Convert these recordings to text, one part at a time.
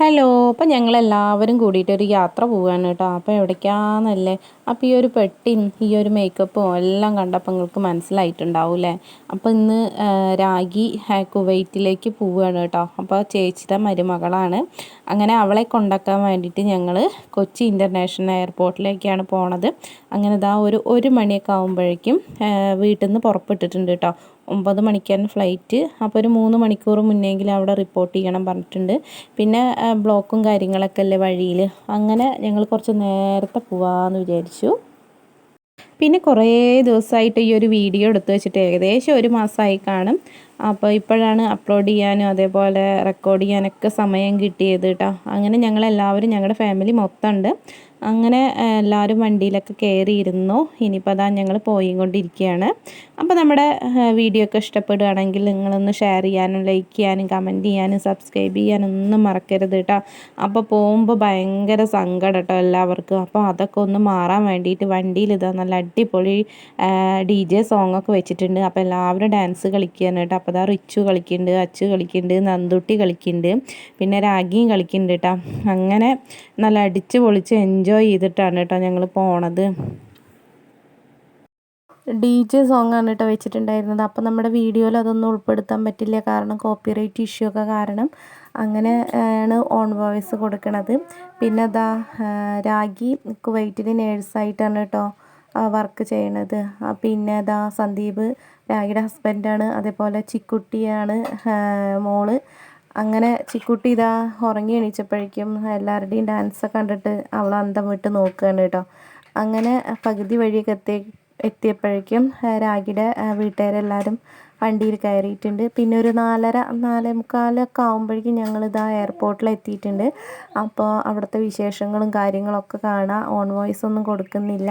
Hello. അപ്പോൾ ഞങ്ങളെല്ലാവരും കൂടിയിട്ടൊരു യാത്ര പോവുകയാണ് കേട്ടോ. അപ്പോൾ എവിടേക്കാണെന്നല്ലേ. അപ്പോൾ ഈ ഒരു പെട്ടിയും ഈ ഒരു മേക്കപ്പും എല്ലാം കണ്ടപ്പോൾ നിങ്ങൾക്ക് മനസ്സിലായിട്ടുണ്ടാവും അല്ലേ. അപ്പോൾ ഇന്ന് രാഗി കുവൈറ്റിലേക്ക് പോവുകയാണ് കേട്ടോ. അപ്പോൾ ചേച്ചിയുടെ മരുമകളാണ്. അങ്ങനെ അവളെ കൊണ്ടാക്കാൻ വേണ്ടിയിട്ട് ഞങ്ങൾ കൊച്ചി ഇൻ്റർനാഷണൽ എയർപോർട്ടിലേക്കാണ് പോണത്. അങ്ങനെ ഇതാ ഒരു മണിയൊക്കെ ആകുമ്പോഴേക്കും വീട്ടിൽ നിന്ന് പുറപ്പെട്ടിട്ടുണ്ട് കേട്ടോ. 9 മണിക്കാണ് ഫ്ലൈറ്റ്. അപ്പോൾ ഒരു 3 മണിക്കൂർ മുന്നെങ്കിലും അവിടെ റിപ്പോർട്ട് ചെയ്യണം പറഞ്ഞിട്ടുണ്ട്. പിന്നെ ബ്ലോക്കും കാര്യങ്ങളൊക്കെ അല്ലേ വഴിയിൽ. അങ്ങനെ ഞങ്ങൾ കുറച്ച് നേരത്തെ പോവാമെന്ന് വിചാരിച്ചു. പിന്നെ കുറേ ദിവസമായിട്ട് ഈ ഒരു വീഡിയോ എടുത്ത് വെച്ചിട്ട് ഏകദേശം ഒരു മാസമായി കാണും. അപ്പോൾ ഇപ്പോഴാണ് അപ്ലോഡ് ചെയ്യാനും അതേപോലെ റെക്കോർഡ് ചെയ്യാനൊക്കെ സമയം കിട്ടിയത് കേട്ടോ. അങ്ങനെ ഞങ്ങളെല്ലാവരും ഞങ്ങളുടെ ഫാമിലി മൊത്തം ഉണ്ട്. അങ്ങനെ എല്ലാവരും വണ്ടിയിലൊക്കെ കയറിയിരുന്നു. ഇനിയിപ്പോൾ അതാ ഞങ്ങൾ പോയിക്കൊണ്ടിരിക്കുകയാണ്. അപ്പോൾ നമ്മുടെ വീഡിയോ ഒക്കെ ഇഷ്ടപ്പെടുകയാണെങ്കിൽ നിങ്ങളൊന്ന് ഷെയർ ചെയ്യാനും ലൈക്ക് ചെയ്യാനും കമൻറ്റ് ചെയ്യാനും സബ്സ്ക്രൈബ് ചെയ്യാനും ഒന്നും മറക്കരുത് കേട്ടോ. അപ്പോൾ പോകുമ്പോൾ ഭയങ്കര സങ്കടം കേട്ടോ എല്ലാവർക്കും. അപ്പോൾ അതൊക്കെ ഒന്ന് മാറാൻ വേണ്ടിയിട്ട് വണ്ടിയിൽ ഇതാ നല്ല അടിപൊളി DJ സോങ്ങൊക്കെ വെച്ചിട്ടുണ്ട്. അപ്പോൾ എല്ലാവരും ഡാൻസ് കളിക്കുകയാണ് കേട്ടോ. അപ്പോൾ അതാ റിച്ചു കളിക്കുന്നുണ്ട്, അച്ചു കളിക്കുന്നുണ്ട്, നന്ദുട്ടി കളിക്കുന്നുണ്ട്, പിന്നെ രാഗിയും കളിക്കുന്നുണ്ട് കേട്ടോ. അങ്ങനെ നല്ല അടിച്ച് പൊളിച്ച് എൻജോയ് ചെയ്തിട്ടാണ് കേട്ടോ ഞങ്ങൾ പോണത്. DJ സോങ്ങാണ് കേട്ടോ വെച്ചിട്ടുണ്ടായിരുന്നത്. അപ്പോൾ നമ്മുടെ വീഡിയോയിൽ അതൊന്നും ഉൾപ്പെടുത്താൻ പറ്റില്ല, കാരണം കോപ്പിറൈറ്റ് ഇഷ്യൂ ഒക്കെ കാരണം. അങ്ങനെ ആണ് ഓൺ വോയിസ് കൊടുക്കണത്. പിന്നെ അതാ രാഗി കുവൈറ്റിൽ നേഴ്സായിട്ടാണ് കേട്ടോ വർക്ക് ചെയ്യണത്. പിന്നെ അതാ സന്ദീപ് രാഗിയുടെ ഹസ്ബൻഡാണ്. അതേപോലെ ചിക്കുട്ടിയാണ് മോള്. അങ്ങനെ ചിക്കുട്ടി ഇതാ ഉറങ്ങി എണീച്ചപ്പോഴേക്കും എല്ലാവരുടെയും ഡാൻസൊക്കെ കണ്ടിട്ട് അവൾ അന്തം വിട്ട് നോക്കുകയാണ് കേട്ടോ. അങ്ങനെ പകുതി വഴിയൊക്കെ എത്തിയപ്പോഴേക്കും രാഗിയുടെ വീട്ടുകാരെല്ലാവരും വണ്ടിയിൽ കയറിയിട്ടുണ്ട്. പിന്നെ ഒരു 4:30 4:45 ആകുമ്പോഴേക്കും ഞങ്ങളിതാ എയർപോർട്ടിൽ എത്തിയിട്ടുണ്ട്. അപ്പോൾ അവിടുത്തെ വിശേഷങ്ങളും കാര്യങ്ങളൊക്കെ കാണാം. ഓൺ വോയിസ് ഒന്നും കൊടുക്കുന്നില്ല.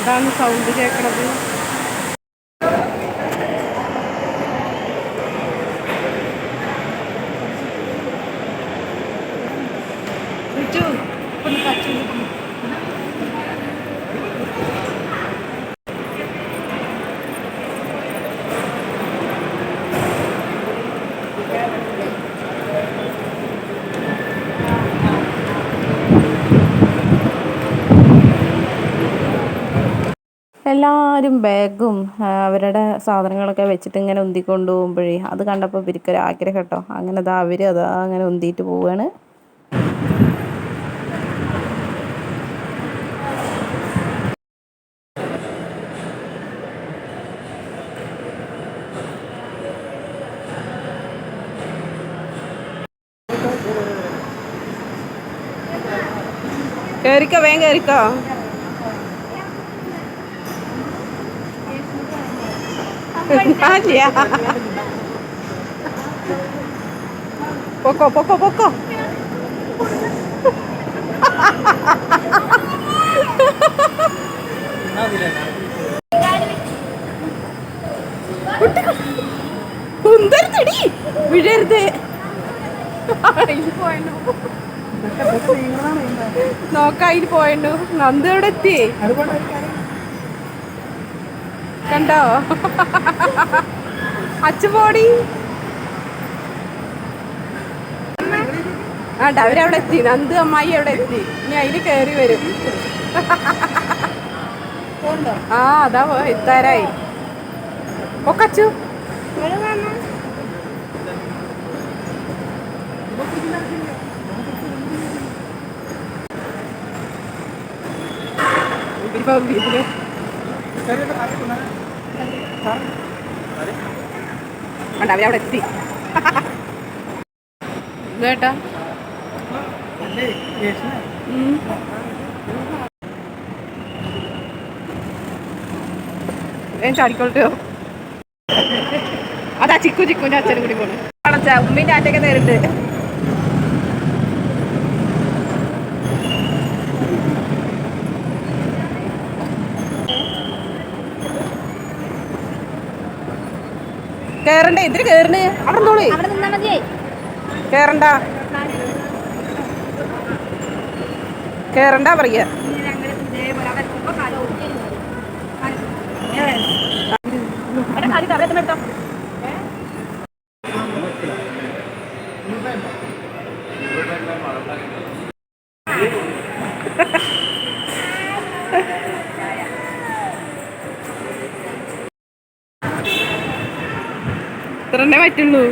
അതാണ് സൗണ്ട് കേൾക്കണത്. എല്ലാവരും ബാഗും അവരുടെ സാധനങ്ങളൊക്കെ വെച്ചിട്ട് ഇങ്ങനെ ഉന്തിക്കൊണ്ട് പോകുമ്പോഴേ അത് കണ്ടപ്പോൾ ഇവർക്കൊരു ആഗ്രഹം കേട്ടോ. അങ്ങനെ അവർ അതാ അങ്ങനെ ഉന്തിയിട്ട് പോവുകയാണ്. കേറിക്കോ, വേഗം കേറിക്കോ. പൊക്കോ പൊക്കോ പൊക്കോ. വിഴരുത്. നോക്കായി പോയു. നന്ദി എവിടെ എത്തി കണ്ടോ? അച്ചുപോടി. ആണ്ട അവരവിടെ എത്തി. നന്ദു അമ്മായി എവിടെ എത്തി. ഇനി അതിന് കയറി വരും. ആ അതാ എത്താറായി. പൊക്കച്ചു. അവരവിടെ എത്തി കേട്ടാ. ചാടിക്കോട്ടോ. അതാ ചിക്കുന്റെ അച്ഛനും കൂടി പോണു. ഉമ്മീന്റെ ആറ്റൊക്കെ നേരിട്ട് കേറണ്ടേ? എന്തിന് കേറണ്? അവിടെ തോളി കേറണ്ട. കേറണ്ട പറയാ. ഇത്രന്നെ പറ്റുള്ളൂ.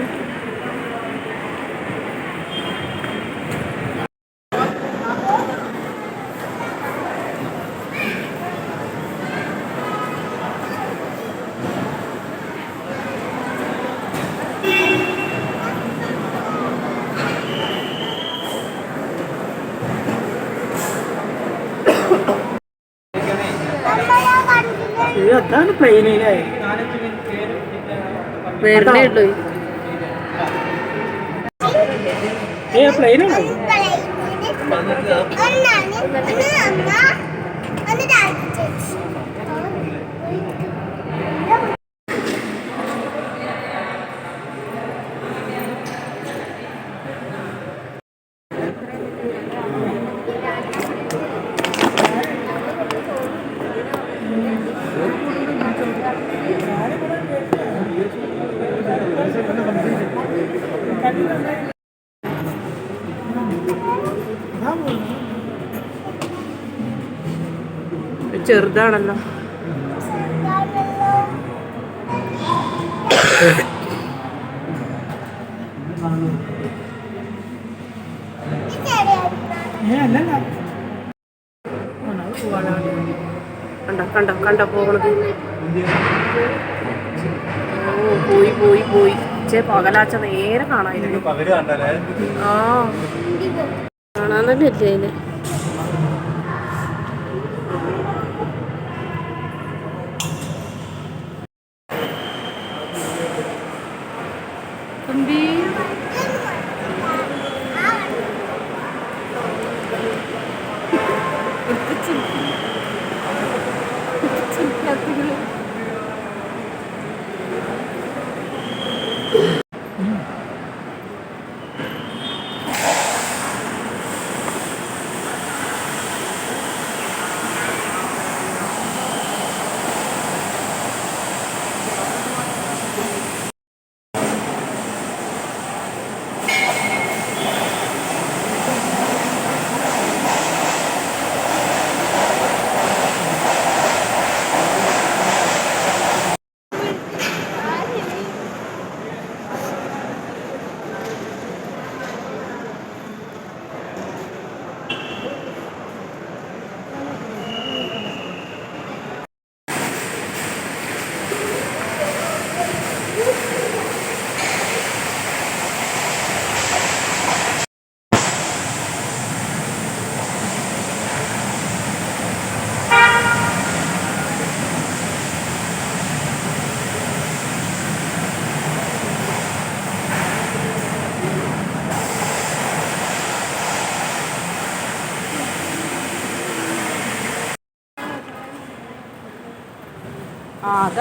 അതാണ് പ്ലെയിനായി വേറെ പ്ലെയിനാണോ? ചെറുതാണല്ലോ. കണ്ടോ കണ്ടോ കണ്ടോ പോകണത്. ഓ പോയി പോയി പോയി. പകലാച്ച നേരെ കാണായിരുന്നു. ആ കാണാൻ തന്നെ ഇല്ലേ അതിന്. തുമ്പി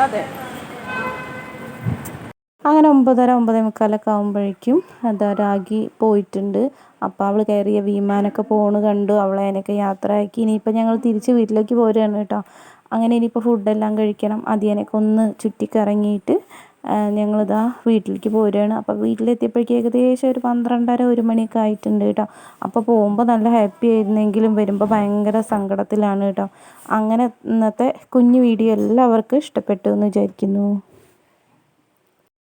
അതെ. അങ്ങനെ 9:30 9:45 ആകുമ്പോഴേക്കും എന്താ രാഗി പോയിട്ടുണ്ട്. അപ്പോൾ അവൾ കയറിയ വിമാനമൊക്കെ പോണ് കണ്ടു. അവളെ അതിനൊക്കെ യാത്രയാക്കി. ഇനിയിപ്പോൾ ഞങ്ങൾ തിരിച്ച് വീട്ടിലേക്ക് പോരുകയാണ് കേട്ടോ. അങ്ങനെ ഇനിയിപ്പോൾ ഫുഡെല്ലാം കഴിക്കണം. അതിയനൊക്കെ ഒന്ന് ചുറ്റിക്കറങ്ങിയിട്ട് ഞങ്ങളിതാ വീട്ടിലേക്ക് പോരുകയാണ്. അപ്പോൾ വീട്ടിലെത്തിയപ്പോഴേക്കും ഏകദേശം ഒരു 12:30 1 മണിയൊക്കെ ആയിട്ടുണ്ട് കേട്ടോ. അപ്പോൾ പോകുമ്പോൾ നല്ല ഹാപ്പി ആയിരുന്നെങ്കിലും വരുമ്പോൾ ഭയങ്കര സങ്കടത്തിലാണ് കേട്ടോ. അങ്ങനെ ഇന്നത്തെ കുഞ്ഞു വീഡിയോ എല്ലാവർക്കും ഇഷ്ടപ്പെട്ടു എന്ന് വിചാരിക്കുന്നു.